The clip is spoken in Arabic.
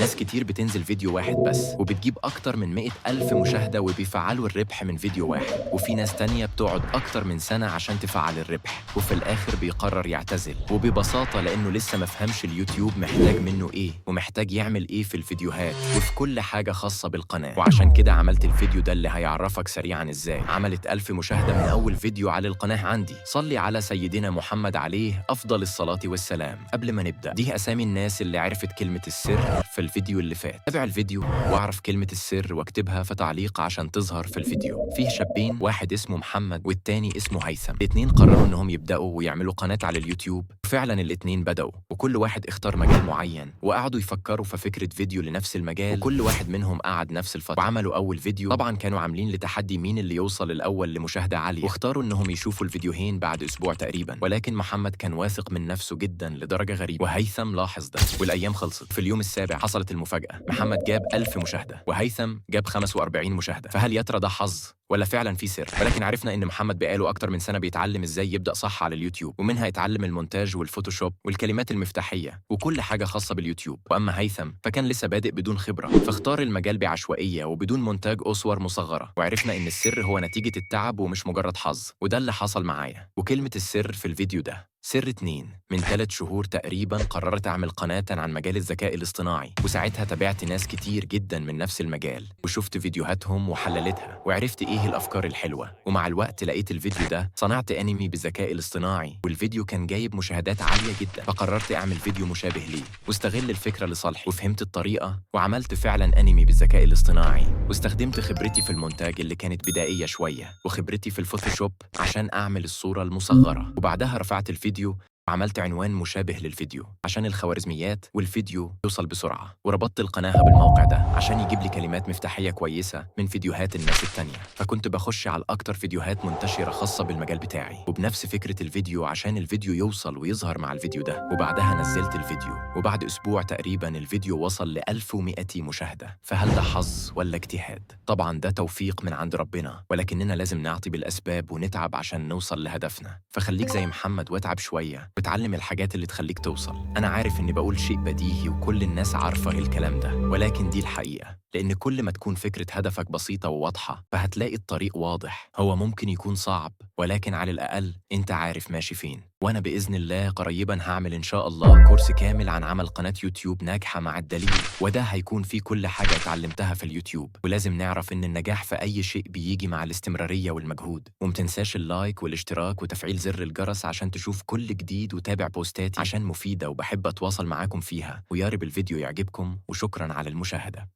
ناس كتير بتنزل فيديو واحد بس وبتجيب أكتر من 100,000 مشاهدة وبيفعلوا الربح من فيديو واحد، وفي ناس تانية بتقعد أكتر من سنة عشان تفعل الربح وفي الآخر بيقرر يعتزل، وببساطة لأنه لسه مفهمش اليوتيوب محتاج منه إيه ومحتاج يعمل إيه في الفيديوهات وفي كل حاجة خاصة بالقناة. وعشان كده عملت الفيديو ده اللي هيعرفك سريعا إزاي عملت 1000 مشاهدة من أول فيديو على القناة عندي. صلي على سيدنا محمد عليه أفضل الصلاة والسلام. قبل ما نبدأ، دي أسامي الناس اللي عرفت كلمة السر في الفيديو اللي فات. تابع الفيديو واعرف كلمة السر واكتبها في تعليق عشان تظهر في الفيديو. فيه شابين، واحد اسمه محمد والتاني اسمه هيثم. الاتنين قرروا انهم يبدأوا ويعملوا قناة على اليوتيوب، وفعلا الاتنين بدأوا وكل واحد اختار مجال معين وقعدوا يفكروا في فكرة فيديو لنفس المجال، وكل واحد منهم قعد نفس الفترة وعملوا أول فيديو. طبعا كانوا عاملين لتحدي مين اللي يوصل الأول لمشاهدة عالية، واختاروا انهم يشوفوا الفيديوهين بعد أسبوع تقريبا. ولكن محمد كان واثق من نفسه جدا لدرجة غريبة، وهيثم لاحظ ده. والأيام خلصت. في اليوم السابع حصلت المفاجأة، محمد جاب 1000 مشاهدة وهيثم جاب 45 مشاهدة. فهل يا ترى ده حظ ولا فعلا في سر؟ ولكن عرفنا ان محمد بقاله اكتر من سنه بيتعلم ازاي يبدا صح على اليوتيوب، ومنها يتعلم المونتاج والفوتوشوب والكلمات المفتاحيه وكل حاجه خاصه باليوتيوب. واما هيثم فكان لسه بادئ بدون خبره، فاختار المجال بعشوائيه وبدون مونتاج صور مصغره. وعرفنا ان السر هو نتيجه التعب ومش مجرد حظ، وده اللي حصل معايا. وكلمه السر في الفيديو ده سر 2. من 3 شهور تقريبا قررت أعمل قناة عن مجال الذكاء الاصطناعي، وساعتها تابعت ناس كتير جدا من نفس المجال وشفت فيديوهاتهم وحللتها وعرفت إيه الأفكار الحلوة. ومع الوقت لقيت الفيديو ده صنعت أنمي بالذكاء الاصطناعي، والفيديو كان جايب مشاهدات عالية جدا، فقررت أعمل فيديو مشابه ليه واستغل الفكرة لصالحي. وفهمت الطريقة وعملت فعلا أنمي بالذكاء الاصطناعي، واستخدمت خبرتي في المونتاج اللي كانت بدائية شوية وخبرتي في الفوتوشوب عشان أعمل الصورة المصغرة. وبعدها رفعت الفيديو وعملت عنوان مشابه للفيديو عشان الخوارزميات والفيديو يوصل بسرعة، وربطت القناة بالموقع ده عشان يجيب لي كلمات مفتاحية كويسة من فيديوهات الناس التانية. فكنت بخش على أكتر فيديوهات منتشرة خاصة بالمجال بتاعي وبنفس فكرة الفيديو عشان الفيديو يوصل ويظهر مع الفيديو ده. وبعدها نزلت الفيديو، وبعد أسبوع تقريبا الفيديو وصل ل 1100 مشاهدة. فهل ده حظ ولا اجتهاد؟ طبعا ده توفيق من عند ربنا، ولكننا لازم نعطي بالأسباب ونتعب عشان نوصل لهدفنا. فخليك زي محمد واتعب شوية وتعلم الحاجات اللي تخليك توصل. أنا عارف إني بقول شيء بديهي وكل الناس عارفة الكلام ده، ولكن دي الحقيقة. لأن كل ما تكون فكرة هدفك بسيطة وواضحة فهتلاقي الطريق واضح. هو ممكن يكون صعب، ولكن على الأقل أنت عارف ماشي فين. وأنا بإذن الله قريبا هعمل إن شاء الله كورس كامل عن عمل قناة يوتيوب ناجحة مع الدليل، وده هيكون فيه كل حاجة اتعلمتها في اليوتيوب. ولازم نعرف إن النجاح في أي شيء بيجي مع الاستمرارية والمجهود. ومتنساش اللايك والاشتراك وتفعيل زر الجرس عشان تشوف كل جديد، وتابع بوستاتي عشان مفيدة وبحب أتواصل معاكم فيها. ويا رب الفيديو يعجبكم، وشكرا على المشاهدة.